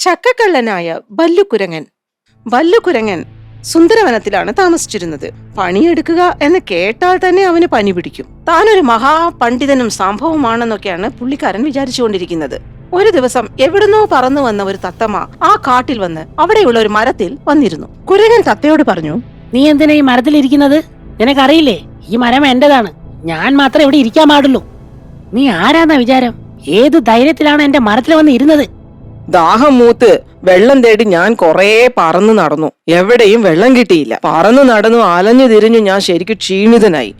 ചക്കക്കള്ളനായ ബല്ലുകുരങ്ങൻ. ബല്ലുകുരങ്ങൻ സുന്ദരവനത്തിലാണ് താമസിച്ചിരുന്നത്. പണിയെടുക്കുക എന്ന് കേട്ടാൽ തന്നെ അവന് പനി പിടിക്കും. താനൊരു മഹാപണ്ഡിതനും സംഭവമാണെന്നൊക്കെയാണ് പുള്ളിക്കാരൻ വിചാരിച്ചുകൊണ്ടിരിക്കുന്നത്. ഒരു ദിവസം എവിടുന്നോ പറന്നു വന്ന ഒരു തത്തമ്മ ആ കാട്ടിൽ വന്ന് അവിടെയുള്ള ഒരു മരത്തിൽ വന്നിരുന്നു. കുരങ്ങൻ തത്തയോട് പറഞ്ഞു, നീ എന്തിനാ ഈ മരത്തിലിരിക്കുന്നത്? നിനക്കറിയില്ലേ, ഈ മരം എന്റേതാണ്. ഞാൻ മാത്രമേ ഇവിടെ ഇരിക്കാൻ പാടുള്ളൂ. നീ ആരാന്നാ വിചാരം? ഏത് ധൈര്യത്തിലാണ് എന്റെ മരത്തിൽ വന്ന് ഇരുന്നത്? ദാഹം മൂത്ത് വെള്ളം തേടി ഞാൻ കൊറേ പറന്നു നടന്നു. എവിടെയും വെള്ളം കിട്ടിയില്ല. പറന്നു നടന്നു അലഞ്ഞു തിരിഞ്ഞു ഞാൻ ശരിക്കും ക്ഷീണിതനായി.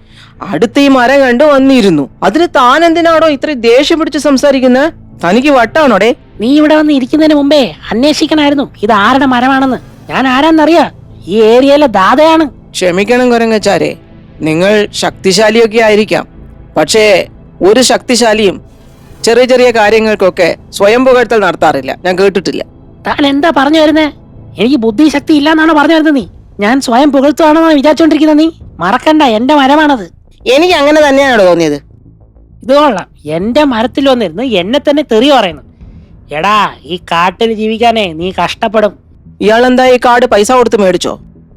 അടുത്ത ഈ മരം കണ്ടു വന്നിരുന്നു. അതിന് താൻ എന്തിനാണോ ഇത്ര ദേഷ്യം പിടിച്ച് സംസാരിക്കുന്നത്? തനിക്ക് വട്ടാണോടെ? നീ ഇവിടെ വന്ന് ഇരിക്കുന്നതിന് മുമ്പേ അന്വേഷിക്കണമായിരുന്നു ഇത് ആരുടെ മരമാണെന്ന്. ഞാൻ ആരാന്നറിയാ? ഈ ഏരിയയിലെ ദാതയാണ്. ക്ഷമിക്കണം കുരങ്ങച്ചാരെ, നിങ്ങൾ ശക്തിശാലിയൊക്കെ ആയിരിക്കാം. പക്ഷേ ഒരു ശക്തിശാലിയും ചെറിയ ചെറിയ കാര്യങ്ങൾക്കൊക്കെ സ്വയം പുകഴ്ത്തൽ നടത്താറില്ല. ഞാൻ കേട്ടിട്ടില്ല. താൻ എന്താ പറഞ്ഞു വരുന്നേ? എനിക്ക് ബുദ്ധിശക്തി ഇല്ലാന്നാണോ പറഞ്ഞു വരുന്നത്? നീ ഞാൻ സ്വയം പുകഴ്ത്തുവാണെന്നാണ് വിചാരിച്ചോണ്ടിരിക്കുന്നത്. നീ മറക്കണ്ട, എന്റെ മരമാണത്. എനിക്ക് അങ്ങനെ തന്നെയാണോ തോന്നിയത്? ഇത് കൊള്ളാം, എന്റെ മരത്തിൽ വന്നിരുന്ന് എന്നെ തന്നെ തെറി പറയുന്നു. എടാ, ഈ കാട്ടിൽ ജീവിക്കാനേ നീ കഷ്ടപ്പെടും. ഇയാളെന്താ ഈ കാട് പൈസ കൊടുത്ത് മേടിച്ചോ?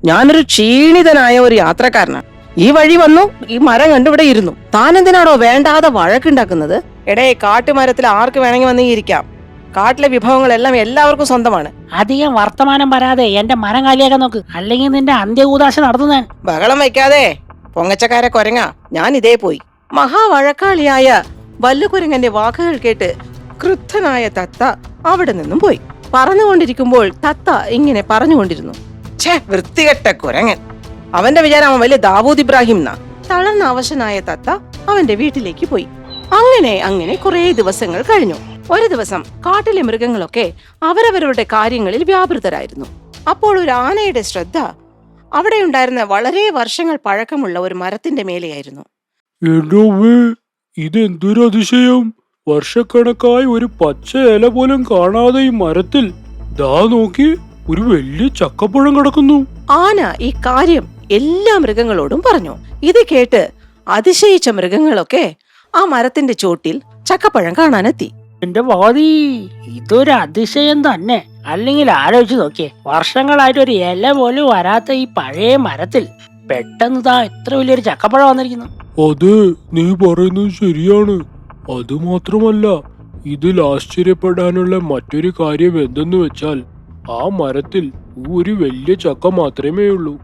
ഞാനൊരു ക്ഷീണിതനായ ഒരു യാത്രക്കാരനാണ്. ഈ വഴി വന്നു, ഈ മരം കണ്ടിവിടെ ഇരുന്നു. താൻ എന്തിനാണോ വേണ്ടാതെ വഴക്കുണ്ടാക്കുന്നത്? എടേ, കാട്ടുമരത്തിൽ ആർക്ക് വേണമെങ്കിൽ വന്ന് ഇരിക്കാം. കാട്ടിലെ വിഭവങ്ങളെല്ലാം എല്ലാവർക്കും സ്വന്തമാണ്. അധികം വർത്തമാനം പറയാതെ എന്റെ മരം കാലിയാക്കാൻ നോക്ക്, അല്ലെങ്കിൽ നിന്റെ അന്ത്യകൂദാശ നടത്തുന്നേ. ബഹളം വയ്ക്കാതെ പൊങ്ങച്ചക്കാരെ കൊരങ്ങ, ഞാൻ ഇതേ പോയി. മഹാവഴക്കാളിയായ വല്ലുകുരങ്ങന്റെ വാക്കുകൾ കേട്ട് ക്രുദ്ധനായ തത്ത അവിടെ നിന്നും പോയി. പറന്നുകൊണ്ടിരിക്കുമ്പോൾ തത്ത ഇങ്ങനെ പറഞ്ഞുകൊണ്ടിരുന്നു, ഛേ, വൃത്തികെട്ട കുരങ്ങൻ. അവന്റെ വിചാരം അവൻ വലിയ ദാവൂദ് ഇബ്രാഹിം എന്നാ. തളർന്ന അവശനായ തത്ത അവന്റെ വീട്ടിലേക്ക് പോയി. അങ്ങനെ കുറെ ദിവസങ്ങൾ കഴിഞ്ഞു. ഒരു ദിവസം കാട്ടിലെ മൃഗങ്ങളൊക്കെ അവരവരുടെ കാര്യങ്ങളിൽ വ്യാപൃതരായിരുന്നു. അപ്പോൾ ഒരു ആനയുടെ ശ്രദ്ധ അവിടെ ഉണ്ടായിരുന്ന വളരെ വർഷങ്ങൾ പഴക്കമുള്ള ഒരു മരത്തിന്റെ മേലെയായിരുന്നു. ഇതെന്തൊരു അതിശയം! വർഷക്കണക്കായി ഒരു പച്ച ഇല പോലും കാണാതെ ഈ മരത്തിൽ ദാ നോക്കി, ഒരു വലിയ ചക്കപ്പഴം കിടക്കുന്നു. ആന ഈ കാര്യം എല്ലാ മൃഗങ്ങളോടും പറഞ്ഞു. ഇത് കേട്ട് അതിശയിച്ച മൃഗങ്ങളൊക്കെ ആ മരത്തിന്റെ ചോട്ടിൽ ചക്കപ്പഴം കാണാനെത്തി. എന്റെ വാതി, ഇതൊരു അതിശയം തന്നെ. അല്ലെങ്കിൽ ആലോചിച്ച് നോക്കിയേ, വർഷങ്ങളായിട്ട് ഒരു ഇല പോലും വരാത്ത ഈ പഴയ മരത്തിൽ പെട്ടെന്ന് താ എത്ര വലിയൊരു ചക്കപ്പഴം വന്നിരിക്കുന്നു. അതെ, നീ പറയുന്നത് ശരിയാണ്. അത് മാത്രമല്ല, ഇതിൽ ആശ്ചര്യപ്പെടാനുള്ള മറ്റൊരു കാര്യം എന്തെന്ന് വെച്ചാൽ, ആ മരത്തിൽ ഒരു വലിയ ചക്ക മാത്രമേ ഉള്ളൂ.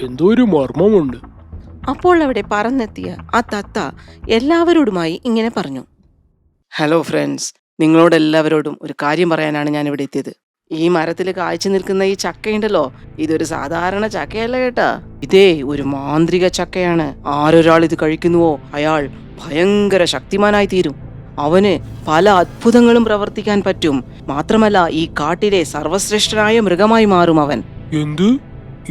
എന്തോ ഒരു മർമ്മമുണ്ട്. അപ്പോൾ അവിടെ പറന്നെത്തിയ ആ തത്ത എല്ലാവരോടുമായി ഇങ്ങനെ പറഞ്ഞു, ഹലോ ഫ്രണ്ട്സ്, നിങ്ങളോട് എല്ലാവരോടും ഒരു കാര്യം പറയാനാണ് ഞാൻ ഇവിടെ എത്തിയത്. ഈ മരത്തിൽ കായ്ച്ചു നിൽക്കുന്ന ഈ ചക്കയുണ്ടല്ലോ, ഇതൊരു സാധാരണ ചക്കയല്ല കേട്ടാ. ഇതേ ഒരു മാന്ത്രിക ചക്കയാണ്. ആരൊരാൾ ഇത് കഴിക്കുന്നുവോ അയാൾ ഭയങ്കര ശക്തിമാനായി തീരും. അവന് പല അത്ഭുതങ്ങളും പ്രവർത്തിക്കാൻ പറ്റും. മാത്രമല്ല, ഈ കാട്ടിലെ സർവശ്രേഷ്ഠനായ മൃഗമായി മാറും അവൻ. എന്ത്?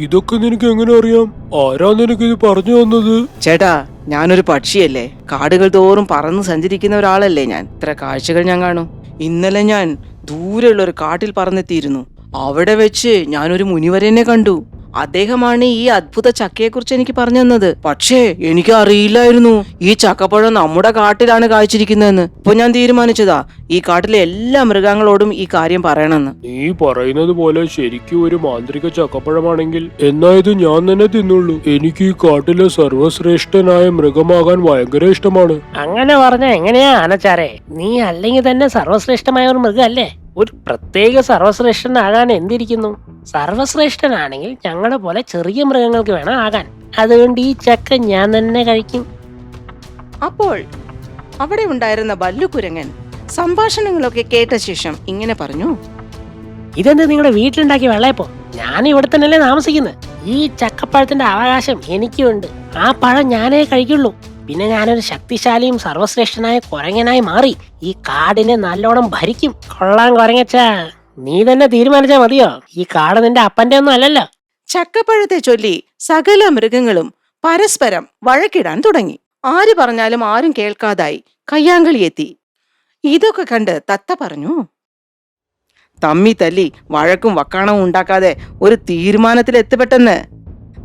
ഇതൊക്കെ നിനക്ക് എങ്ങനെ അറിയാം? ആരാ നിനക്കിത് പറഞ്ഞു തന്നത്? ചേട്ടാ, ഞാനൊരു പക്ഷിയല്ലേ. കാടുകൾ തോറും പറന്ന് സഞ്ചരിക്കുന്ന ഒരാളല്ലേ ഞാൻ. ഇത്ര കാഴ്ചകൾ ഞാൻ കാണും. ഇന്നലെ ഞാൻ ദൂരെയുള്ള ഒരു കാട്ടിൽ പറന്നെത്തിയിരുന്നു. അവിടെ വെച്ച് ഞാനൊരു മുനിവരനെ കണ്ടു. അദ്ദേഹമാണ് ഈ അത്ഭുത ചക്കയെക്കുറിച്ച് എനിക്ക് പറഞ്ഞു തന്നത്. പക്ഷേ എനിക്ക് അറിയില്ലായിരുന്നു ഈ ചക്കപ്പഴം നമ്മുടെ കാട്ടിലാണ് കായ്ച്ചിരിക്കുന്നതെന്ന്. ഇപ്പൊ ഞാൻ തീരുമാനിച്ചതാ, ഈ കാട്ടിലെ എല്ലാ മൃഗങ്ങളോടും ഈ കാര്യം പറയണമെന്ന്. നീ പറയുന്നത് പോലെ ശരിക്കും ഒരു മാന്ത്രിക ചക്കപ്പഴമാണെങ്കിൽ എന്നാ ഇത് ഞാൻ തന്നെ തിന്നുള്ളൂ. എനിക്ക് ഈ കാട്ടിലെ സർവശ്രേഷ്ഠനായ മൃഗമാകാൻ ഭയങ്കര ഇഷ്ടമാണ്. അങ്ങനെ പറഞ്ഞ എങ്ങനെയാ ആനച്ചാരെ? നീ അല്ലെങ്കിൽ തന്നെ സർവശ്രേഷ്ഠമായ ഒരു മൃഗമല്ലേ? ഒരു പ്രത്യേക സർവശ്രേഷ്ഠനാകാൻ എന്തിരിക്കുന്നു? സർവശ്രേഷ്ഠനാണെങ്കിൽ ഞങ്ങളെ പോലെ ചെറിയ മൃഗങ്ങൾക്ക് വേണം ആകാൻ. അതുകൊണ്ട് ഈ ചക്ക ഞാൻ തന്നെ കഴിക്കും. അപ്പോൾ അവിടെ ഉണ്ടായിരുന്ന ബല്ലുകുരങ്ങൻ സംഭാഷണങ്ങളൊക്കെ കേട്ട ശേഷം ഇങ്ങനെ പറഞ്ഞു, ഇതെന്ത് നിങ്ങളുടെ വീട്ടിലുണ്ടാക്കിയ വെള്ളയപ്പോ? ഞാൻ ഇവിടെ തന്നെയല്ലേ താമസിക്കുന്നത്. ഈ ചക്കപ്പഴത്തിന്റെ അവകാശം എനിക്കുണ്ട്. ആ പഴം ഞാനേ കഴിക്കുള്ളൂ. പിന്നെ ഞാനൊരു ശക്തിശാലിയും സർവശ്രേഷ്ഠനായ കുരങ്ങനായി മാറി ഈ കാടിനെ നല്ലോണം ഭരിക്കും. കൊള്ളാൻ കുരങ്ങച്ചാ, നീ തന്നെ തീരുമാനിച്ചാ മതിയോ? ഈ കാട് നിന്റെ അപ്പന്റെ ഒന്നും അല്ലല്ലോ. ചക്കപ്പഴത്തെ ചൊല്ലി സകല മൃഗങ്ങളും പരസ്പരം വഴക്കിടാൻ തുടങ്ങി. ആര് പറഞ്ഞാലും ആരും കേൾക്കാതായി കയ്യാങ്കളി എത്തി. ഇതൊക്കെ കണ്ട് തത്ത പറഞ്ഞു, തമ്മി തല്ലി വഴക്കും വക്കാണവും ഉണ്ടാക്കാതെ ഒരു തീരുമാനത്തിൽ എത്തിപ്പെട്ടെന്ന്.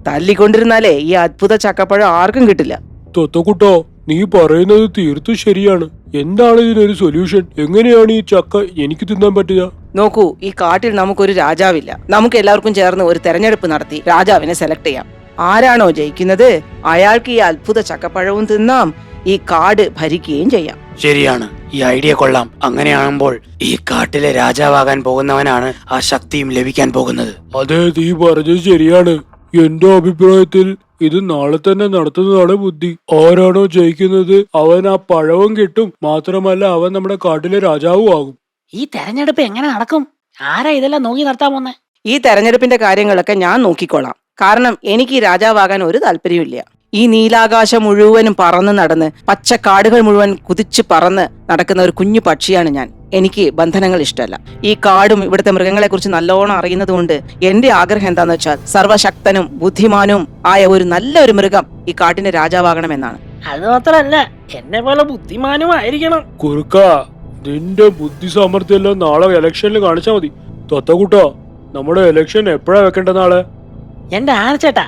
തല്ലിക്കൊണ്ടിരുന്നാലേ ഈ അത്ഭുത ചക്കപ്പഴം ആർക്കും കിട്ടില്ല. തൊത്തക്കുട്ടോ, നീ പറയുന്നത് തീർത്തും ശരിയാണ്. എന്താണ് ഇതിനൊരു സൊല്യൂഷൻ? എങ്ങനെയാണ് ഈ ചക്ക എനിക്ക് തിന്നാൻ പറ്റുക? നോക്കൂ, ഈ കാട്ടിൽ നമുക്കൊരു രാജാവില്ല. നമുക്ക് എല്ലാവർക്കും ചേർന്ന് ഒരു തെരഞ്ഞെടുപ്പ് നടത്തി രാജാവിനെ സെലക്ട് ചെയ്യാം. ആരാണോ ജയിക്കുന്നത് അയാൾക്ക് ഈ അത്ഭുത ചക്കപ്പഴവും തിന്നാം, ഈ കാട് ഭരിക്കുകയും ചെയ്യാം. ശരിയാണ്, ഈ ഐഡിയ കൊള്ളാം. അങ്ങനെയാകുമ്പോൾ ഈ കാട്ടിലെ രാജാവാകാൻ പോകുന്നവനാണ് ആ ശക്തിയും ലഭിക്കാൻ പോകുന്നത്. അതെ, നീ പറഞ്ഞത് ശരിയാണ്. എന്റെ അഭിപ്രായത്തിൽ ഇത് നാളെ തന്നെ നടത്തുന്നതാണ് ബുദ്ധി. ആരാണോ ജയിക്കുന്നത് അവൻ ആ പഴവും കിട്ടും, മാത്രമല്ല അവൻ നമ്മുടെ കാട്ടിലെ രാജാവും ആകും. ഈ തെരഞ്ഞെടുപ്പ് എങ്ങനെ നടക്കും? ആരാ ഇതെല്ലാം നോക്കി നടത്താൻ പോന്നെ? ഈ തെരഞ്ഞെടുപ്പിന്റെ കാര്യങ്ങളൊക്കെ ഞാൻ നോക്കിക്കോളാം. കാരണം എനിക്ക് ഈ രാജാവാകാൻ ഒരു താല്പര്യമില്ല. ഈ നീലാകാശം മുഴുവനും പറന്ന് നടന്ന് പച്ചക്കാടുകൾ മുഴുവൻ കുതിച്ച് പറന്ന് നടക്കുന്ന ഒരു കുഞ്ഞു പക്ഷിയാണ് ഞാൻ. എനിക്ക് ബന്ധനങ്ങൾ ഇഷ്ടമല്ല. ഈ കാടും ഇവിടുത്തെ മൃഗങ്ങളെ കുറിച്ച് നല്ലോണം അറിയുന്നത് കൊണ്ട് എന്റെ ആഗ്രഹം എന്താന്ന് വെച്ചാൽ സർവശക്തനും ബുദ്ധിമാനും ആയ ഒരു നല്ലൊരു മൃഗം ഈ കാട്ടിന്റെ രാജാവാകണമെന്നാണ്. അത് മാത്രല്ല, എന്നെ പോലെ ബുദ്ധിമാനുമായിരിക്കണം. കുറുക്ക, നിന്റെ ബുദ്ധി സാമർത്ഥ്യം എല്ലാം നാളെ ഇലക്ഷനിൽ കാണിച്ചാ മതി. തൊത്തക്കുട്ടാ, നമ്മുടെ ഇലക്ഷൻ എപ്പോഴാ വെക്കേണ്ട നാളെ? എന്റെ ആനച്ചേട്ടാ,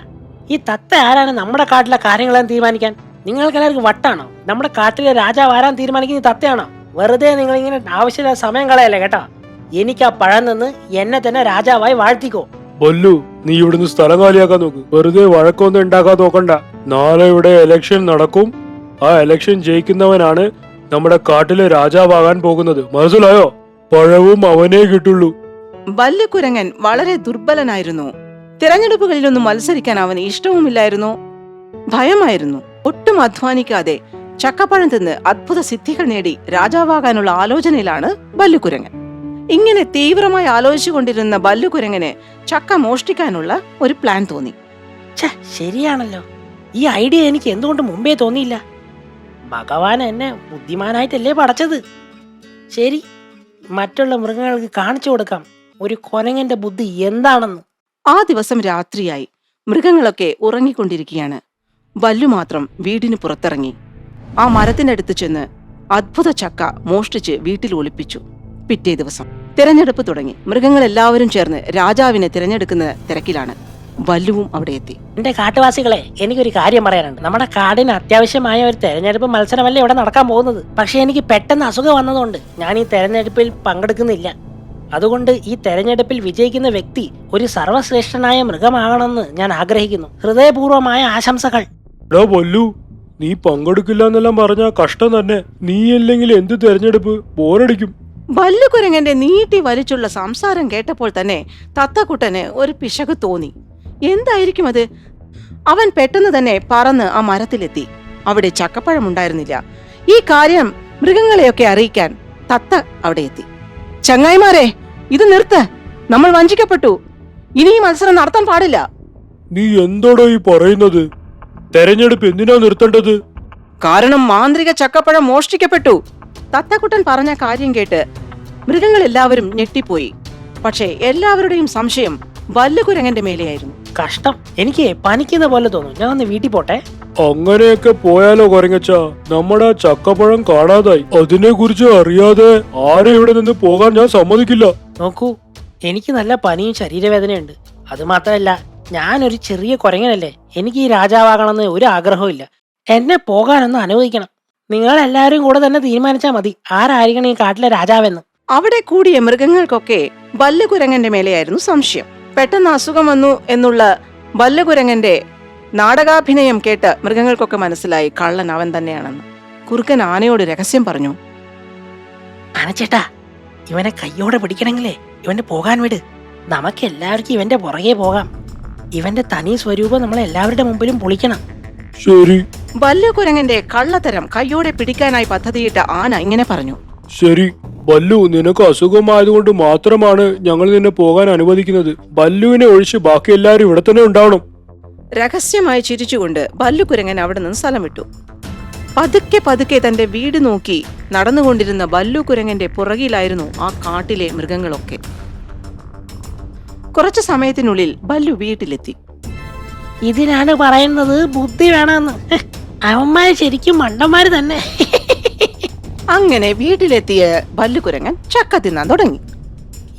ഈ തത്ത ആരാണ് നമ്മുടെ കാട്ടിലെ കാര്യങ്ങളെന്ന് തീരുമാനിക്കാൻ? നിങ്ങൾക്ക് എല്ലാവർക്കും വട്ടാണോ? നമ്മുടെ കാട്ടിലെ രാജാവ് ആരാൻ തീരുമാനിക്കുന്ന ഈ തത്തയാണോ? വെറുതെ നിങ്ങൾ ഇങ്ങനെ ആവശ്യമില്ലാത്ത സമയം കളയല്ലേ കേട്ടോ. എനിക്ക് ആ പഴം നിന്ന് എന്നെ തന്നെ രാജാവായി വാഴ്ത്തിക്കോ. ബല്ലു, നീ ഇവിടുന്ന് സ്ഥലം കാലിയാക്കാൻ നോക്ക്. വെറുതെ വഴക്കൊന്നും ഉണ്ടാക്കാൻ നോക്കണ്ട. നാളെ ഇവിടെ ഇലക്ഷൻ നടക്കും. ആ ഇലക്ഷൻ ജയിക്കുന്നവനാണ് നമ്മുടെ കാട്ടിലെ രാജാവാകാൻ പോകുന്നത്. മനസ്സിലായോ? പഴവും അവനേ കിട്ടുള്ളൂ. ബല്ലുകുരങ്ങൻ വളരെ ദുർബലനായിരുന്നു. തിരഞ്ഞെടുപ്പുകളിലൊന്നും മത്സരിക്കാൻ അവന് ഇഷ്ടവുമില്ലായിരുന്നു, ഭയമായിരുന്നു. ഒട്ടും അധ്വാനിക്കാതെ ചക്കപ്പഴം തിന്ന് അത്ഭുത സിദ്ധികൾ നേടി രാജാവാകാനുള്ള ആലോചനയിലാണ് ബല്ലുകുരങ്ങൻ. ഇങ്ങനെ തീവ്രമായി ആലോചിച്ചുകൊണ്ടിരുന്ന ബല്ലുകുരങ്ങന് ചക്ക മോഷ്ടിക്കാനുള്ള ഒരു പ്ലാൻ തോന്നി. ശരിയാണല്ലോ, ഈ ഐഡിയ എനിക്ക് എന്തുകൊണ്ട് മുമ്പേ തോന്നിയില്ല? ഭഗവാൻ എന്നെ ബുദ്ധിമാനായിട്ടല്ലേ പടച്ചത്. ശരി, മറ്റുള്ള മൃഗങ്ങൾക്ക് കാണിച്ചു കൊടുക്കാം ഒരു കൊരങ്ങന്റെ ബുദ്ധി എന്താണെന്ന്. ആ ദിവസം രാത്രിയായി. മൃഗങ്ങളൊക്കെ ഉറങ്ങിക്കൊണ്ടിരിക്കുകയാണ്. ബല്ലു മാത്രം വീടിന് പുറത്തിറങ്ങി. ആ മരത്തിനടുത്ത് ചെന്ന് അത്ഭുത ചക്ക മോഷ്ടിച്ച് വീട്ടിൽ ഒളിപ്പിച്ചു. പിറ്റേ ദിവസം തിരഞ്ഞെടുപ്പ് തുടങ്ങി. മൃഗങ്ങളെല്ലാവരും ചേർന്ന് രാജാവിനെ തിരഞ്ഞെടുക്കുന്ന തിരക്കിലാണ്. ബല്ലുവും അവിടെ എത്തി. എന്റെ കാട്ടുവാസികളെ, എനിക്കൊരു കാര്യം പറയാനുണ്ട്. നമ്മുടെ കാടിന് അത്യാവശ്യമായ ഒരു തെരഞ്ഞെടുപ്പ് മത്സരമല്ലേ ഇവിടെ നടക്കാൻ പോകുന്നത്. പക്ഷെ എനിക്ക് പെട്ടെന്ന് അസുഖം വന്നതുകൊണ്ട് ഞാൻ ഈ തെരഞ്ഞെടുപ്പിൽ പങ്കെടുക്കുന്നില്ല. അതുകൊണ്ട് ഈ തെരഞ്ഞെടുപ്പിൽ വിജയിക്കുന്ന വ്യക്തി ഒരു സർവശ്രേഷ്ഠനായ മൃഗമാകണമെന്ന് ഞാൻ ആഗ്രഹിക്കുന്നു. ഹൃദയപൂർവമായ ആശംസകൾ. ബല്ലു, നീ പങ്കെടുക്കില്ല എന്നെല്ലാം പറഞ്ഞാ കഷ്ടം തന്നെ. നീ അല്ലെങ്കിൽ എന്ത് തെരഞ്ഞെടുപ്പ്? ബോറടിക്കും. ബല്ലുകുരങ്ങന്റെ നീട്ടി വലിച്ചുള്ള സംസാരം കേട്ടപ്പോൾ തന്നെ തത്തക്കുട്ടന് ഒരു പിശക് തോന്നി. എന്തായിരിക്കും അത്? അവൻ പെട്ടെന്ന് തന്നെ പറന്ന് ആ മരത്തിലെത്തി. അവിടെ ചക്കപ്പഴമുണ്ടായിരുന്നില്ല. ഈ കാര്യം മൃഗങ്ങളെയൊക്കെ അറിയിക്കാൻ തത്ത അവിടെ എത്തി. ചങ്ങായിമാരെ, ഇത് നിർത്ത്. നമ്മൾ വഞ്ചിക്കപ്പെട്ടു. ഇനി ഈ മത്സരം നടത്താൻ പാടില്ല. നീ എന്താടോ ഈ പറയുന്നത്? തെരഞ്ഞെടുപ്പ് എന്തിനാ നിർത്തേണ്ടത്? കാരണം മാന്ത്രിക ചക്കപ്പഴം മോഷ്ടിക്കപ്പെട്ടു. തത്തക്കുട്ടൻ പറഞ്ഞ കാര്യം കേട്ട് മൃഗങ്ങളെല്ലാവരും ഞെട്ടിപ്പോയി. പക്ഷേ എല്ലാവരുടെയും സംശയം ബല്ലുകുരങ്ങന്റെ മേലെയായിരുന്നു. കഷ്ടം, എനിക്ക് പനിക്കുന്ന പോലെ തോന്നുന്നു. ഞാൻ ഒന്ന് വീട്ടിൽ പോട്ടെ. അങ്ങനെയൊക്കെ പോയാലോ കൊരങ്ങച്ച? നമ്മുടെ ചക്കപ്പഴം കാണാതായി. അതിനെ കുറിച്ച് അറിയാതെ ആരെ ഇവിടെ നിന്ന് പോകാൻ ഞാൻ സമ്മതിക്കില്ല. നോക്കൂ, എനിക്ക് നല്ല പനിയും ശരീരവേദനയുണ്ട്. അത് മാത്രമല്ല, ഞാനൊരു ചെറിയ കുരങ്ങനല്ലേ. എനിക്ക് ഈ രാജാവാകണമെന്ന് ഒരു ആഗ്രഹവും ഇല്ല. എന്നെ പോകാനൊന്ന് അനുവദിക്കണം. നിങ്ങൾ എല്ലാവരും കൂടെ തന്നെ തീരുമാനിച്ചാൽ മതി ആരായിരിക്കണം ഈ കാട്ടിലെ രാജാവെന്ന്. അവിടെ കൂടിയ മൃഗങ്ങൾക്കൊക്കെ ബല്ലുകുരങ്ങന്റെ മേലെയായിരുന്നു സംശയം. പെട്ടെന്ന് അസുഖം വന്നു എന്നുള്ള ബല്ലുകുരങ്ങന്റെ നാടകാഭിനയം കേട്ട് മൃഗങ്ങൾക്കൊക്കെ മനസ്സിലായി കള്ളൻ അവൻ തന്നെയാണെന്ന്. കുറുക്കൻ ആനയോട് രഹസ്യം പറഞ്ഞു. ആനച്ചേട്ടാ, ഇവനെ കയ്യോടെ പിടിക്കണമെങ്കിലേ ഇവന്റെ പോകാൻ വിട്. നമുക്ക് എല്ലാവർക്കും ഇവന്റെ പുറകെ പോകാം. ഇവന്റെ തനി സ്വരൂപം നമ്മളെല്ലാവരുടെ മുമ്പിലും പൊളിക്കണം. ശരി. ബല്ലുകുരങ്ങന്റെ കള്ളത്തരം കയ്യോടെ പിടിക്കാനായി പദ്ധതിയിട്ട ആന ഇങ്ങനെ പറഞ്ഞു. ശരി ബല്ലു, നിനക്ക് അസുഖമായതുകൊണ്ട് മാത്രമാണ് ഞങ്ങൾ നിന്നെ പോകാൻ അനുവദിക്കുന്നത്. ബല്ലുവിനെ ഒഴിച്ച് ബാക്കി എല്ലാവരും ഇവിടെ തന്നെ ഉണ്ടാവണം. രഹസ്യമായി ചിരിച്ചുകൊണ്ട് ബല്ലുകുരങ്ങൻ അവിടെ നിന്ന് സ്ഥലം വിട്ടു. പതുക്കെ പതുക്കെ തന്റെ വീട് നോക്കി നടന്നുകൊണ്ടിരുന്ന ബല്ലുകുരങ്ങന്റെ പുറകിലായിരുന്നു ആ കാട്ടിലെ മൃഗങ്ങളൊക്കെ. കുറച്ചു സമയത്തിനുള്ളിൽ ബല്ലു വീട്ടിലെത്തി. ഇതിനാണ് പറയുന്നത് ബുദ്ധി വേണമെന്ന്. അവന്മാര് ശരിക്കും മണ്ടന്മാര് തന്നെ. അങ്ങനെ വീട്ടിലെത്തിയ ബല്ലുകുരങ്ങൻ ചക്ക തിന്നാൻ തുടങ്ങി.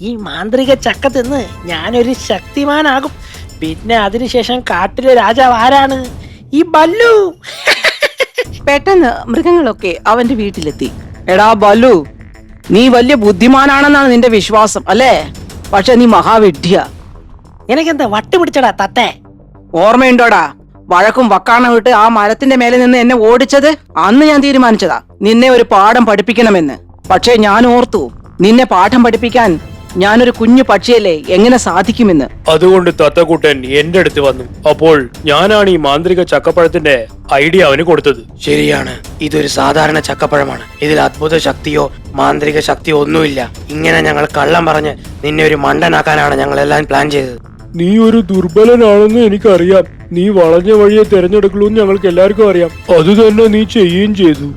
ഈ മാന്ത്രിക ചക്ക തിന്ന് ഞാനൊരു ശക്തിമാനാകും. പിന്നെ അതിനുശേഷം കാട്ടിലെ രാജാവ് ആരാണ്? ഈ ബല്ലു. പെട്ടെന്ന് മൃഗങ്ങളൊക്കെ അവന്റെ വീട്ടിലെത്തി. എടാ ബല്ലു, നീ വലിയ ബുദ്ധിമാനാണെന്നാണ് നിന്റെ വിശ്വാസം അല്ലേ? പക്ഷെ നീ മഹാവിഡ്ഢിയ. നിനക്കെന്താ വട്ട് പിടിച്ചടാ തത്തേ? ഓർമ്മയുണ്ടോടാ, വഴക്കും വക്കാണം വിട്ട് ആ മരത്തിന്റെ മേലെ നിന്ന് എന്നെ ഓടിച്ചത്? അന്ന് ഞാൻ തീരുമാനിച്ചതാ നിന്നെ ഒരു പാഠം പഠിപ്പിക്കണമെന്ന്. പക്ഷേ ഞാൻ ഓർത്തു, നിന്നെ പാഠം പഠിപ്പിക്കാൻ ഞാനൊരു കുഞ്ഞു പക്ഷിയല്ലേ, എങ്ങനെ സാധിക്കുമെന്ന്. അതുകൊണ്ട് തത്തക്കുട്ടൻ എന്റെ അടുത്ത് വന്നു. അപ്പോൾ ഞാനാണ് ഈ മാന്ത്രിക ചക്കപ്പഴത്തിന്റെ ഐഡിയ അവന് കൊടുത്തത്. ശരിയാണ്, ഇതൊരു സാധാരണ ചക്കപ്പഴമാണ്. ഇതിൽ അത്ഭുത ശക്തിയോ മാന്ത്രിക ശക്തിയോ ഒന്നുമില്ല. ഇങ്ങനെ ഞങ്ങൾ കള്ളം പറഞ്ഞ് നിന്നെ ഒരു മണ്ടനാക്കാനാണ് ഞങ്ങൾ എല്ലാം പ്ലാൻ ചെയ്തത്. നീ ഒരു ദുർബലനാണെന്ന് എനിക്കറിയാം. നീ വളഞ്ഞ വഴിയെ തിരഞ്ഞെടുക്കുള്ളൂ എന്ന് ഞങ്ങൾക്ക് എല്ലാവർക്കും അറിയാം. അത് തന്നെ നീ ചെയ്യുകയും ചെയ്തു.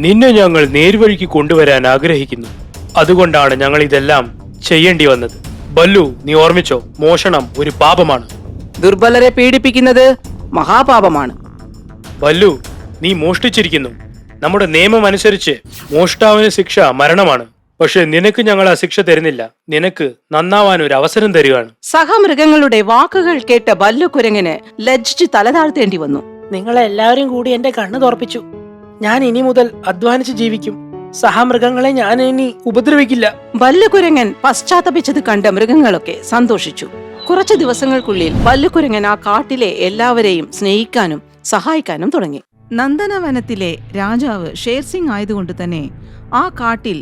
നിന്നെ ഞങ്ങൾ നേർവഴിക്ക് കൊണ്ടുവരാൻ ആഗ്രഹിക്കുന്നു. അതുകൊണ്ടാണ് ഞങ്ങൾ ഇതെല്ലാം ചെയ്യേണ്ടി വന്നത്. ബല്ലു, നീ ഓർമ്മിച്ചോ, മോഷണം ഒരു പാപമാണ്. ദുർബലരെ പീഡിപ്പിക്കുന്നത് മഹാപാപമാണ്. ബല്ലു, നീ മോഷ്ടിച്ചിരിക്കുന്നു. നമ്മുടെ നിയമം അനുസരിച്ച് മോഷ്ടാവിന് ശിക്ഷ മരണമാണ്. പക്ഷെ നിനക്ക് ഞങ്ങൾ ആ ശിക്ഷ തരുന്നില്ല. നിനക്ക് നന്നാവാൻ ഒരു അവസരം തരികയാണ്. സഹമൃഗങ്ങളുടെ വാക്കുകൾ കേട്ട ബല്ലുകുരങ്ങിന് ലജ്ജിച്ച് തല താഴ്ത്തേണ്ടി വന്നു. നിങ്ങളെല്ലാവരും കൂടി എന്റെ കണ്ണ് തുറപ്പിച്ചു. ഞാൻ ഇനി മുതൽ അധ്വാനിച്ച് ജീവിക്കും. സഹമൃഗങ്ങളെ ഞാൻ ഇനി ഉപദ്രവിക്കില്ല. ബല്ലുകുരങ്ങൻ പശ്ചാത്തപിച്ചത് കണ്ട മൃഗങ്ങളൊക്കെ സന്തോഷിച്ചു. കുറച്ചു ദിവസങ്ങൾക്കുള്ളിൽ ബല്ലുകുരങ്ങൻ ആ കാട്ടിലെ എല്ലാവരെയും സ്നേഹിക്കാനും സഹായിക്കാനും തുടങ്ങി. നന്ദനവനത്തിലെ രാജാവ് ഷേർസിംഗ് ആയതുകൊണ്ട് തന്നെ ആ കാട്ടിൽ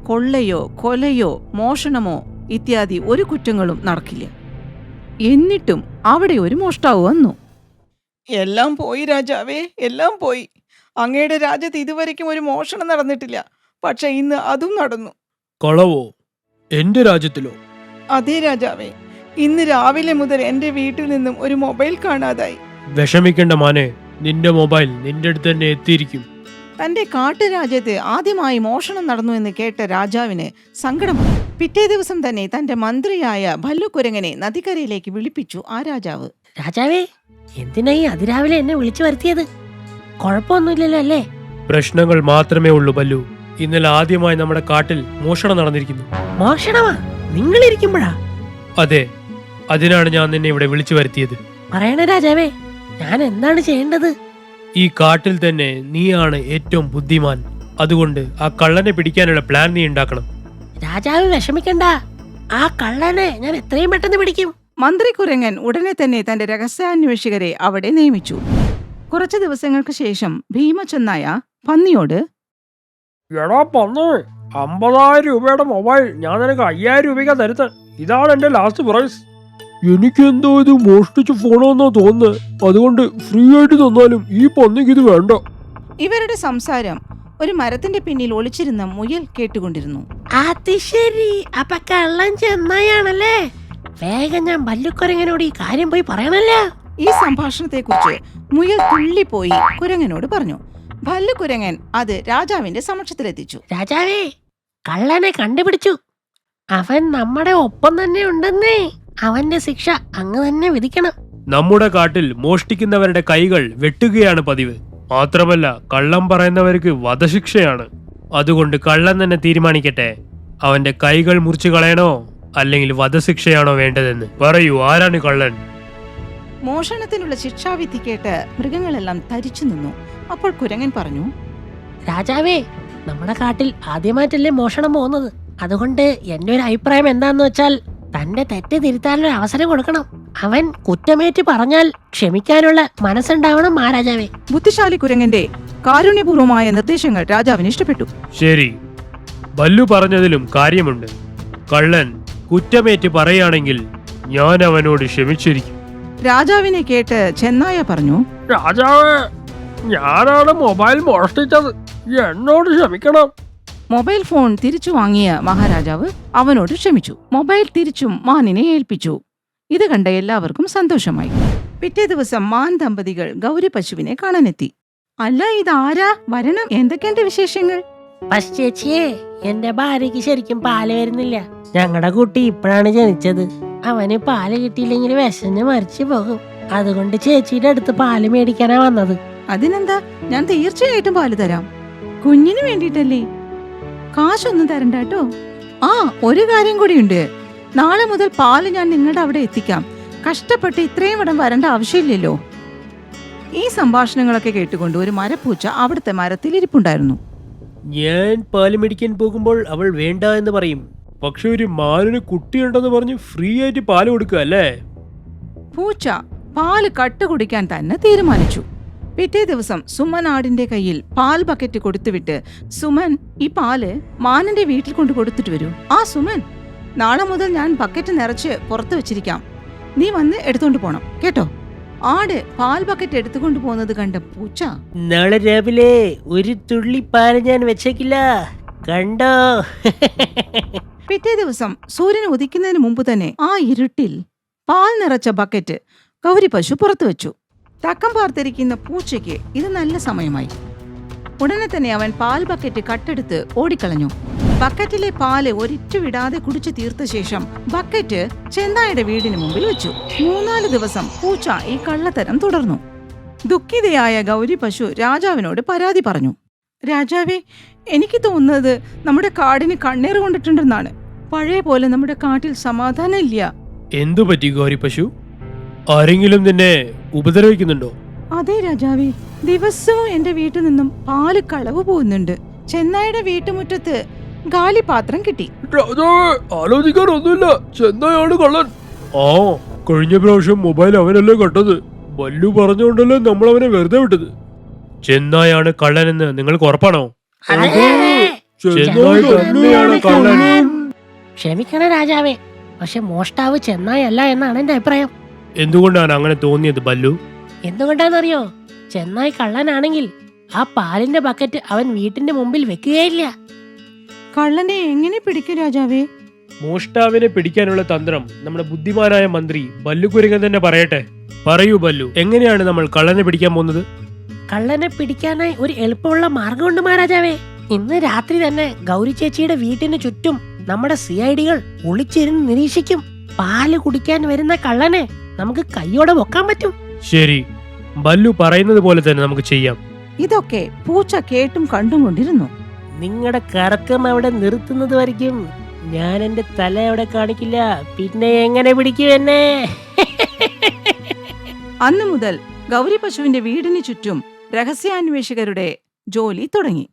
കൊള്ളയോ കൊലയോ മോഷണമോ ഇത്യാദി ഒരു കുറ്റങ്ങളും നടക്കില്ല. എന്നിട്ടും അവിടെ ഒരു മോഷ്ടാവ് വന്നു. എല്ലാം പോയി രാജാവേ, എല്ലാം പോയി. അങ്ങയുടെ രാജ്യത്ത് ഇതുവരെയ്ക്കും ഒരു മോഷണം നടന്നിട്ടില്ല. പക്ഷെ ഇന്ന് അതും നടന്നു. കളവോ? എന്റെ രാജ്യത്തിലോ? അതേ രാജാവേ, ഇന്ന് രാവിലെ മുതൽ എന്റെ വീട്ടിൽ നിന്നും ഒരു മൊബൈൽ കാണാതായി. വിഷമിക്കേണ്ട മാനെ, നിന്റെ മൊബൈൽ നിന്റെ അടുത്ത് തന്നെ എത്തിയിരിക്കും. തന്റെ കാട്ടുരാജ്യത്ത് ആദ്യമായി മോഷണം നടന്നു എന്ന് കേട്ട രാജാവിന് സങ്കടമായി. പിറ്റേ ദിവസം തന്നെ തന്റെ മന്ത്രിയായ ഭല്ലുകുരങ്ങനെ നദിക്കരയിലേക്ക് വിളിപ്പിച്ചു ആ രാജാവ്. രാജാവേ, എന്തിനാ ഈ അതിരാവിലെ എന്നെ വിളിച്ചു വരുത്തിയത്? കുഴപ്പമൊന്നുമില്ലല്ലോ അല്ലേ? പ്രശ്നങ്ങൾ മാത്രമേ ഉള്ളൂ ബല്ലു. ഇന്നലെ ആദ്യമായി നമ്മുടെ കാട്ടിൽ മോഷണം നടന്നിരിക്കുന്നു. മോഷണമാ? നിങ്ങളിരിക്കുമ്പോഴാ? അതെ, അതിനാണ് ഞാൻ നിന്നെ ഇവിടെ വിളിച്ചു വരുത്തിയത്. പറയണ രാജാവേ, ഞാൻ എന്താണ് ചെയ്യേണ്ടത്? ഈ കാട്ടിൽ തന്നെ നീയാണ് ഏറ്റവും ബുദ്ധിമാൻ. അതുകൊണ്ട് ആ കള്ളനെ പിടിക്കാനുള്ള പ്ലാൻ നീ ഉണ്ടാക്കണം. രാജാവ് വിഷമിക്കണ്ട, ആ കള്ളനെ ഞാൻ എത്രയും പെട്ടെന്ന് പിടിക്കും. മന്ത്രി കുരങ്ങൻ ഉടനെ തന്നെ തന്റെ രഹസ്യാന്വേഷകരെ അവിടെ നിയമിച്ചു. കുറച്ചു ദിവസങ്ങൾക്ക് ശേഷം ഭീമച്ചെന്നായ പന്നിയോട്, എടാ പന്നി, 50,000 രൂപയുടെ മൊബൈൽ ഞാൻ നിനക്ക് 5,000 രൂപയ്ക്ക് തരുത്ത്. ഇതാണ് എന്റെ ലാസ്റ്റ് പ്രൈസ്. എനിക്കെന്തോ ഇത് മോഷ്ടിച്ച ഫോണാന്നാ തോന്നുന്നത്. അതുകൊണ്ട് ഫ്രീ ആയിട്ട് തന്നാലും ഈ പന്നിക്ക് ഇത് വേണ്ട. ഇവരുടെ സംസാരം ഒരു മരത്തിന്റെ പിന്നിൽ ഒളിച്ചിരുന്ന മുയൽ കേട്ടുകൊണ്ടിരുന്നു. അത് ശരി, അപ്പൊ കള്ളൻ ചെന്നായാണല്ലേ? വേഗം ഞാൻ ബല്ലുക്കുരങ്ങനോട് ഈ കാര്യം പോയി പറയണല്ലോ. ഈ സംഭാഷണത്തെക്കുറിച്ച് മുയൽ തുള്ളിപ്പോയി കുരങ്ങനോട് പറഞ്ഞു. ഭല്ലുകുരങ്ങൻ അത് രാജാവിന്റെ സമക്ഷത്തിലെത്തിച്ചു. രാജാവേ, കള്ളനെ കണ്ടുപിടിച്ചു. അവൻ നമ്മുടെ ഒപ്പം തന്നെ ഉണ്ടെന്നേ. അവന്റെ ശിക്ഷ അങ്ങ് തന്നെ വിധിക്കണം. നമ്മുടെ കാട്ടിൽ മോഷ്ടിക്കുന്നവരുടെ കൈകൾ വെട്ടുകയാണ് പതിവ്. മാത്രമല്ല, കള്ളം പറയുന്നവർക്ക് വധശിക്ഷയാണ്. അതുകൊണ്ട് കള്ളൻ തന്നെ തീരുമാനിക്കട്ടെ, അവന്റെ കൈകൾ മുറിച്ചു കളയണോ അല്ലെങ്കിൽ വധശിക്ഷയാണോ വേണ്ടതെന്ന്. പറയൂ, ആരാണ് കള്ളൻ? മോഷണത്തിനുള്ള ശിക്ഷാവിധി കേട്ട് മൃഗങ്ങളെല്ലാം തരിച്ചു നിന്നു. അപ്പോൾ കുരങ്ങൻ പറഞ്ഞു, രാജാവേ, നമ്മുടെ കാട്ടിൽ ആദ്യമായിട്ടല്ലേ മോഷണം പോകുന്നത്. അതുകൊണ്ട് എന്റെ ഒരു അഭിപ്രായം എന്താന്ന് വെച്ചാൽ, തന്റെ തെറ്റ് തിരുത്താനുള്ള അവസരം കൊടുക്കണം. അവൻ കുറ്റമേറ്റ് പറഞ്ഞാൽ ക്ഷമിക്കാനുള്ള മനസ്സുണ്ടാവണം മഹാരാജാവേ. ബുദ്ധിശാലി കുരങ്ങന്റെ കാരുണ്യപൂർവമായ നിർദ്ദേശങ്ങൾ രാജാവിന് ഇഷ്ടപ്പെട്ടു. ശരി, ബല്ലു പറഞ്ഞതിലും കാര്യമുണ്ട്. കള്ളൻ കുറ്റമേറ്റ് പറയുകയാണെങ്കിൽ ഞാൻ അവനോട് ക്ഷമിച്ചിരിക്കും. രാജാവിനെ കേട്ട് ചെന്നായ പറഞ്ഞു, രാജാവേ, ഞാനാണ് മൊബൈൽ മോഷ്ടിച്ചത്. എന്നോട് ക്ഷമിക്കണം. മൊബൈൽ ഫോൺ തിരിച്ചു വാങ്ങിയ മഹാരാജാവ് അവനോട് ക്ഷമിച്ചു. മൊബൈൽ തിരിച്ചും മാനിനെ ഏൽപ്പിച്ചു. ഇത് കണ്ട എല്ലാവർക്കും സന്തോഷമായി. പിറ്റേ ദിവസം മാൻ ദമ്പതികൾ ഗൗരി പശുവിനെ കാണാനെത്തി. അല്ല, ഇതാരാ? വരണം, എന്തൊക്കെയുണ്ട് വിശേഷങ്ങൾ? പക്ഷേ ചേച്ചിയെ, എന്റെ ഭാര്യയ്ക്ക് ശരിക്കും പാല് വരുന്നില്ല. ഞങ്ങളുടെ കുട്ടി ഇപ്പോഴാണ് ജനിച്ചത്. അവന് പാല് കിട്ടിയില്ലെങ്കിൽ വിശന്ന് മരിച്ചു പോകും. അതുകൊണ്ട് ചേച്ചിയുടെ അടുത്ത് പാല് മേടിക്കാനാ വന്നത്. അതിനെന്താ, ഞാൻ തീർച്ചയായിട്ടും പാല് തരാം. കുഞ്ഞിന് വേണ്ടിട്ടല്ലേ, കാശൊന്നും തരണ്ട കേട്ടോ. ആ, ഒരു കാര്യം കൂടിയുണ്ട്. നാളെ മുതൽ പാല് ഞാൻ നിങ്ങളുടെ അവിടെ എത്തിക്കാം. കഷ്ടപ്പെട്ട് ഇത്രയും ഇടം വരേണ്ട ആവശ്യമില്ലല്ലോ. ഈ സംഭാഷണങ്ങളൊക്കെ കേട്ടുകൊണ്ട് ഒരു മരപ്പൂച്ച അവിടുത്തെ മരത്തിൽ ഇരിപ്പുണ്ടായിരുന്നു. ഞാൻ പാല് മേടിക്കാൻ പോകുമ്പോൾ അവൾ വേണ്ട എന്ന് പറയും. പക്ഷെ ഒരു മാനിന് കുട്ടിയുണ്ടെന്ന് പറഞ്ഞ് ഫ്രീ ആയിട്ട് പാല് കൊടുക്കുക അല്ലേ? പൂച്ച പാല് കട്ട് കുടിക്കാൻ തന്നെ തീരുമാനിച്ചു. പിറ്റേ ദിവസം സുമൻ ആടിന്റെ കയ്യിൽ പാൽ ബക്കറ്റ് കൊടുത്തുവിട്ട്, സുമൻ, ഈ പാല് മാനന്റെ വീട്ടിൽ കൊണ്ട് കൊടുത്തിട്ട് വരൂ. ആ സുമൻ, നാളെ മുതൽ ഞാൻ ബക്കറ്റ് നിറച്ച് പുറത്ത് വെച്ചിരിക്കാം, നീ വന്ന് എടുത്തോണ്ട് പോണം കേട്ടോ. ആട് പാൽ ബക്കറ്റ് എടുത്തുകൊണ്ട് പോകുന്നത് കണ്ട പൂച്ച, നാളെ രാവിലെ ഒരു തുള്ളി പാല് ഞാൻ വെച്ചേക്കില്ല, കണ്ടോ? പിറ്റേ ദിവസം സൂര്യൻ ഉദിക്കുന്നതിന് മുമ്പ് തന്നെ ആ ഇരുട്ടിൽ പാൽ നിറച്ച ബക്കറ്റ് ഗൗരി പശു പുറത്തു വെച്ചു. തക്കം പാർത്തിരിക്കുന്ന പൂച്ചയ്ക്ക് ഇത് നല്ല സമയമായി. ഉടനെ തന്നെ അവൻ പാൽ ബക്കറ്റ് കട്ടെടുത്ത് ഓടിക്കളഞ്ഞു. ബക്കറ്റിലെ പാല് ഒരിറ്റു വിടാതെ കുടിച്ചു തീർത്ത ശേഷം ബക്കറ്റ് ചെന്നായുടെ വീടിന് മുമ്പിൽ വെച്ചു. 3-4 ദിവസം പൂച്ച ഈ കള്ളത്തരം തുടർന്നു. ദുഃഖിതയായ ഗൗരി പശു രാജാവിനോട് പരാതി പറഞ്ഞു. രാജാവേ, എനിക്ക് തോന്നുന്നത് നമ്മുടെ കാടിന് കണ്ണേറ് കൊണ്ടിട്ടുണ്ടെന്നാണ്. പഴയ പോലെ നമ്മുടെ കാട്ടിൽ സമാധാനം ഇല്ല. എന്തു പറ്റി ഗൗരി പശു? ആരെങ്കിലും നിന്നെ ഉപദ്രവിക്കുന്നുണ്ടോ? അതെ രാജാവേ, ദിവസവും എന്റെ വീട്ടിൽ നിന്നും പാല് കളവ് പോകുന്നുണ്ട്. ചെന്നായുടെ വീട്ടുമുറ്റത്ത് ഗാലിപാത്രം കിട്ടി. രാജാവേ, ആലോചിക്കാനൊന്നുമില്ല, ചെന്നായാണ് കള്ളൻ. ആ, കഴിഞ്ഞ പ്രാവശ്യം മൊബൈൽ അവനല്ലേ കട്ടത്. ബല്ലു പറഞ്ഞുകൊണ്ടല്ലേ നമ്മൾ അവനെ വെറുതെ വിട്ടത്. ചെന്നായാണ് കള്ളനെന്ന് നിങ്ങൾക്ക് ഉറപ്പാണോ? ചെന്നായ് തന്നെയാണ് കള്ളൻ. ക്ഷമിക്കണം രാജാവേ, പക്ഷെ മോഷ്ടാവ് ചെന്നായി അല്ല എന്നാണ് എന്റെ അഭിപ്രായം. എന്തുകൊണ്ടാണ് അങ്ങനെ തോന്നിയത് ബല്ലു? എന്തുകൊണ്ടാണെന്നറിയോ? ചെന്നായി കള്ളനാണെങ്കിൽ ആ പാലിന്റെ ബക്കറ്റ് അവൻ വീട്ടിന്റെ മുമ്പിൽ വെക്കുകയില്ല. കള്ളനെ എങ്ങനെ പിടിക്കും രാജാവേ? മോഷ്ടാവിനെ പിടിക്കാനുള്ള തന്ത്രം നമ്മുടെ ബുദ്ധിമാനായ മന്ത്രി ബല്ലുകുരങ്ങൻ തന്നെ പറയട്ടെ. പറയൂ ബല്ലു, എങ്ങനെയാണ് നമ്മൾ കള്ളനെ പിടിക്കാൻ പോകുന്നത്? കള്ളനെ പിടിക്കാനായി ഒരു എളുപ്പമുള്ള മാർഗമുണ്ട് മഹാരാജാവേ. ഇന്ന് രാത്രി തന്നെ ഗൗരി ചേച്ചിയുടെ വീട്ടിന് ചുറ്റും നമ്മുടെ CID-കൾ ഒളിച്ചിരുന്ന് നിരീക്ഷിക്കും. പാല് കുടിക്കാൻ വരുന്ന കള്ളനെ നമുക്ക് കൈയോടെ പൊക്കാൻ പറ്റും. ശരി, ബല്ലു പറയുന്നത് പോലെ തന്നെ നമുക്ക് ചെയ്യാം. ഇതൊക്കെ പൂച്ച കേട്ടും കണ്ടും കൊണ്ടിരുന്നു. നിങ്ങളുടെ കറക്കം അവിടെ നിർത്തുന്നത് വരയ്ക്കും ഞാൻ എന്റെ തല അവിടെ കാണിക്കില്ല. പിന്നെ എങ്ങനെ പിടിക്കും എന്നെ? അന്നു മുതൽ ഗൗരി പശുവിന്റെ വീടിന് ചുറ്റും രഹസ്യാന്വേഷകരുടെ ജോലി തുടങ്ങി.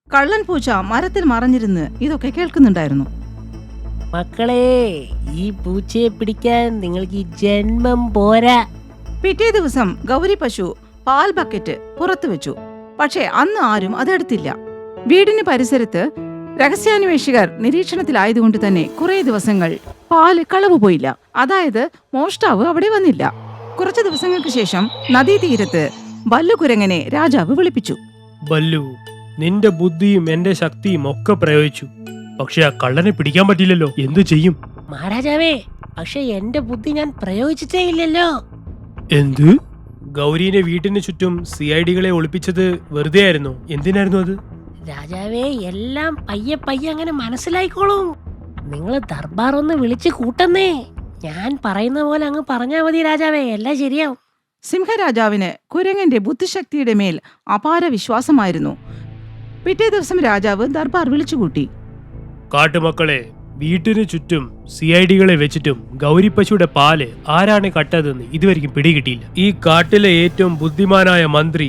കള്ളൻ പൂച്ച മരത്തിൽ മറഞ്ഞിരുന്ന് ഇതൊക്കെ കേൾക്കുന്നുണ്ടായിരുന്നു. മക്കളെ, ഈ പൂച്ചയെ പിടിക്കാൻ നിങ്ങൾക്ക് ഈ ജന്മം പോരാ. പിറ്റേ ദിവസം ഗൗരി പശു പാൽ ബക്കറ്റ് പുറത്തു വെച്ചു. പക്ഷേ അന്ന് ആരും അതെടുത്തില്ല. വീടിന് പരിസരത്ത് രഹസ്യാന്വേഷകർ നിരീക്ഷണത്തിലായതുകൊണ്ട് തന്നെ കുറെ ദിവസങ്ങൾ പാല് കളവ് പോയില്ല. അതായത് മോഷ്ടാവ് അവിടെ വന്നില്ല. കുറച്ചു ദിവസങ്ങൾക്ക് ശേഷം നദീതീരത്ത് ബല്ലുകുരങ്ങനെ രാജാവ് വിളിപ്പിച്ചു. ബല്ലു, നിന്റെ ബുദ്ധിയും എന്റെ ശക്തിയും ഒക്കെ പ്രയോഗിച്ചു, പക്ഷെ ആ കള്ളനെ പിടിക്കാൻ പറ്റില്ലല്ലോ. എന്തു ചെയ്യും? മഹാരാജാവേ, പക്ഷെ എന്റെ ബുദ്ധി ഞാൻ പ്രയോഗിച്ചിട്ടേ ഇല്ലല്ലോ. എന്ത്? ഗൗരീനെ വീട്ടിന് ചുറ്റും CID-കളെ ഒളിപ്പിച്ചത് വെറുതെ ആയിരുന്നു? എന്തിനായിരുന്നു അത്? രാജാവേ, എല്ലാം പയ്യെ പയ്യെ അങ്ങനെ മനസ്സിലായിക്കോളും. നിങ്ങൾ ദർബാർ ഒന്ന് വിളിച്ച് കൂട്ടുന്നേ. ഞാൻ പറയുന്ന പോലെ അങ്ങ് പറഞ്ഞാ മതി രാജാവേ, എല്ലാം ശരിയാവും. സിംഹരാജാവിന് കുരങ്ങന്റെ ബുദ്ധിശക്തിയുടെ മേൽ അപാര വിശ്വാസമായിരുന്നു. പിറ്റേ ദിവസം രാജാവ് ദർബാർ വിളിച്ചുകൂട്ടി. കാട്ടുമക്കളെ, വീട്ടിന് ചുറ്റും CID-കളെ വെച്ചിട്ടും ഗൗരി പശുയുടെ പാല് ആരാണ് കട്ടതെന്ന് ഇതുവരെയും പിടികിട്ടിയില്ല. ഈ കാട്ടിലെ ഏറ്റവും ബുദ്ധിമാനായ മന്ത്രി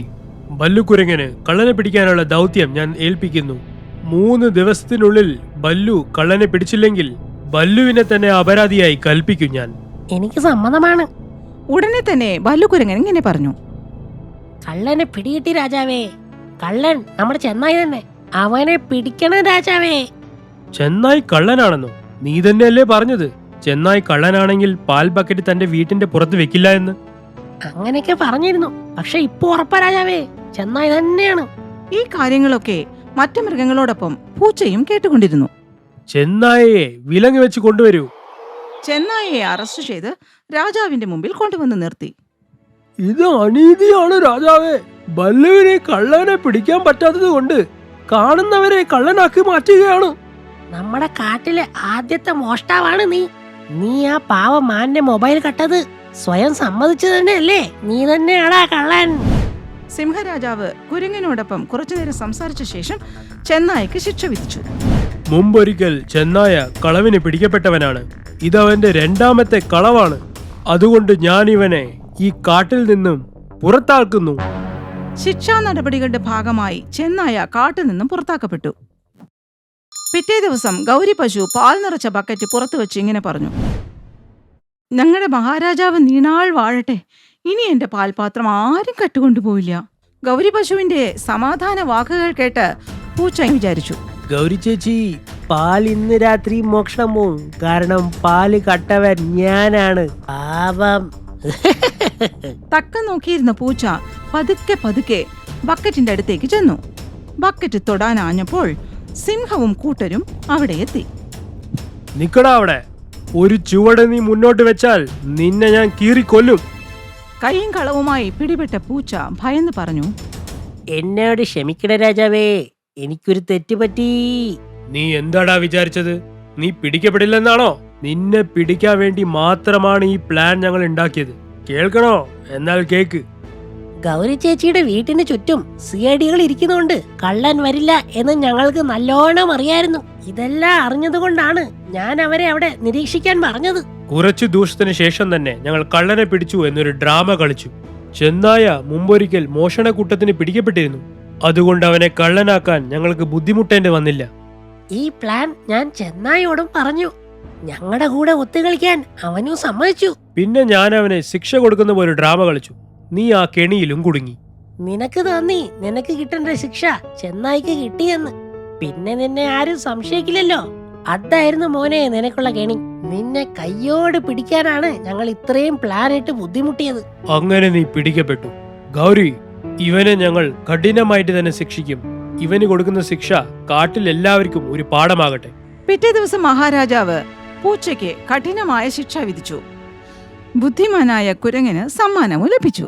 ബല്ലുകുരങ്ങന് കള്ളനെ പിടിക്കാനുള്ള ദൗത്യം ഞാൻ ഏൽപ്പിക്കുന്നു. 3 ദിവസത്തിനുള്ളിൽ ബല്ലു കള്ളനെ പിടിച്ചില്ലെങ്കിൽ ബല്ലുവിനെ തന്നെ അപരാധിയായി കൽപ്പിക്കും ഞാൻ. എനിക്ക് സമ്മതമാണ്. ഉടനെ തന്നെ ബല്ലുകുരങ്ങൻ ഇങ്ങനെ പറഞ്ഞു. കള്ളനെ പിടികിട്ടി രാജാവേ. കള്ളൻ നമ്മുടെ ചെന്നായി തന്നെ. അവനെ പിടിക്കണം രാജാവേ. ചെന്നായ് കള്ളനാണെന്നോ? നീ തന്നെയല്ലേ പറഞ്ഞത് ചെന്നായ് കള്ളനാണെങ്കിൽ പാൽ ബക്കറ്റ് തന്റെ വീട്ടിന്റെ പുറത്ത് വെക്കില്ല എന്ന്? അങ്ങനെയൊക്കെ പറഞ്ഞിരുന്നു, പക്ഷെ ഇപ്പൊ ഉറപ്പാ രാജാവേ, ചെന്നായി തന്നെയാണ്. ഈ കാര്യങ്ങളൊക്കെ മറ്റു മൃഗങ്ങളോടൊപ്പം പൂച്ചയും കേട്ടുകൊണ്ടിരുന്നു. ചെന്നായയെ വിലങ്ങ് വെച്ച് കൊണ്ടുവരൂ. ചെന്നായയെ അറസ്റ്റ് ചെയ്ത് രാജാവിന്റെ മുമ്പിൽ കൊണ്ടുവന്ന് നിർത്തി. ഇത് അനീതിയാണ് രാജാവേ. ബല്ലുവിനെ കള്ളനെ പിടിക്കാൻ പറ്റാത്തത് കൊണ്ട് കാണുന്നവരെ കള്ളനാക്കി മാറ്റുകയാണ്. നമ്മുടെ കാട്ടിലെ ആദ്യത്തെ മോഷ്ടാവാണ് നീ. നീ ആ പാവ മാന്റെ മൊബൈൽ കട്ടത് സ്വയം സമ്മതിച്ചു തന്നെയല്ലേ? നീ തന്നെയാടാ കള്ളൻ. സിംഹരാജാവ് കുരങ്ങനോടൊപ്പം കുറച്ചുനേരം സംസാരിച്ച ശേഷം ചെന്നായ്ക്ക് ശിക്ഷ വിധിച്ചു. മുമ്പൊരിക്കൽ ചെന്നായ കളവിന് പിടിക്കപ്പെട്ടവനാണ്. ഇതവന്റെ 2ാമത്തെ കളവാണ്. അതുകൊണ്ട് ഞാൻ ഇവനെ ഈ കാട്ടിൽ നിന്നും പുറത്താക്കുന്നു. ശിക്ഷാ നടപടികളുടെ ഭാഗമായി ചെന്നായ കാട്ടിൽ നിന്നും പുറത്താക്കപ്പെട്ടു. പിറ്റേ ദിവസം ഗൗരി പശു പാൽ നിറച്ച ബക്കറ്റ് പുറത്തു വെച്ച് ഇങ്ങനെ പറഞ്ഞു: ഞങ്ങളുടെ മഹാരാജാവ് നീണാൾ വാഴട്ടെ. ഇനി എന്റെ പാൽപാത്രം ആരും കട്ടുകൊണ്ടുപോയില്ല. ഗൗരി പശുവിന്റെ സമാധാന വാക്കുകൾ കേട്ട് പൂച്ച വിചാരിച്ചു: ഗൗരി ചേച്ചി, പാൽ ഇന്ന് രാത്രി മോഷണം പോവും. കാരണം പാല് കട്ടവൻ ഞാനാണ്. പാവം. തക്കം നോക്കിയിരുന്ന പൂച്ച പതുക്കെ പതുക്കെ ബക്കറ്റിന്റെ അടുത്തേക്ക് ചെന്നു. ബക്കറ്റ് തൊടാനാഞ്ഞപ്പോൾ സിംഹവും കൂട്ടരും അവിടെ എത്തി. നിക്കടാ അവിടെ. ഒരു ചുവട് നീ മുന്നോട്ട് വെച്ചാൽ നിന്നെ ഞാൻ കീറിക്കൊല്ലും. കൈയും കളവുമായി പിടിപെട്ട പൂച്ച ഭയന്ന് പറഞ്ഞു: എന്നോട് ക്ഷമിക്കണ രാജാവേ, എനിക്കൊരു തെറ്റുപറ്റി. നീ എന്താടാ വിചാരിച്ചത്? നീ പിടിക്കപ്പെടില്ലെന്നാണോ? നിന്നെ പിടിക്കാൻ വേണ്ടി മാത്രമാണ് ഈ പ്ലാൻ ഞങ്ങൾ ഉണ്ടാക്കിയത്. കേൾക്കണോ? എന്നാൽ കേക്ക്. ഗൗരി ചേച്ചിയുടെ വീട്ടിന് ചുറ്റും സിഐഡികൾ ഇരിക്കുന്നുണ്ട്. കള്ളൻ വരില്ല എന്ന് ഞങ്ങൾക്ക് നല്ലോണം അറിയായിരുന്നു. ഇതെല്ലാം അറിഞ്ഞതുകൊണ്ടാണ് ഞാൻ അവരെ അവിടെ നിരീക്ഷിക്കാൻ പറഞ്ഞത്. കുറച്ചു ദിവസത്തിന് ശേഷം തന്നെ ഞങ്ങൾ കള്ളനെ പിടിച്ചു എന്നൊരു ഡ്രാമ കളിച്ചു. ചെന്നായ മുമ്പൊരിക്കൽ മോഷണക്കൂട്ടത്തിന് പിടിക്കപ്പെട്ടിരുന്നു. അതുകൊണ്ട് അവനെ കള്ളനാക്കാൻ ഞങ്ങൾക്ക് ബുദ്ധിമുട്ടേണ്ടി വന്നില്ല. ഈ പ്ലാൻ ഞാൻ ചെന്നായോടും പറഞ്ഞു. ഞങ്ങളുടെ കൂടെ ഒത്തുകളിക്കാൻ അവനും സമ്മതിച്ചു. പിന്നെ ഞാൻ അവനെ ശിക്ഷ കൊടുക്കുന്ന പോലെ ഡ്രാമ കളിച്ചു. നീ ആ കെണിയിലും കുടുങ്ങി. നിനക്ക് നന്ദി. നിനക്ക് കിട്ടേണ്ട ശിക്ഷ ചെന്നായിക്ക് കിട്ടിയെന്ന് പിന്നെ നിന്നെ ആരും സംശയിക്കില്ലല്ലോ. അതായിരുന്നു മോനെ നിനക്കുള്ള കെണി. നിന്നെ കയ്യോട് പിടിക്കാനാണ് ഞങ്ങൾ ഇത്രയും പ്ലാൻ ഇട്ട് ബുദ്ധിമുട്ടിയത്. അങ്ങനെ നീ പിടിക്കപ്പെട്ടു. ഗൗരി, ഇവനെ ഞങ്ങൾ കഠിനമായിട്ട് തന്നെ ശിക്ഷിക്കും. ഇവന് കൊടുക്കുന്ന ശിക്ഷ കാട്ടിൽ എല്ലാവർക്കും ഒരു പാഠമാകട്ടെ. പിറ്റേ ദിവസം മഹാരാജാവ് പൂച്ചയ്ക്ക് കഠിനമായ ശിക്ഷ വിധിച്ചു. ബുദ്ധിമാനായ കുരങ്ങന് സമ്മാനവും ലഭിച്ചു.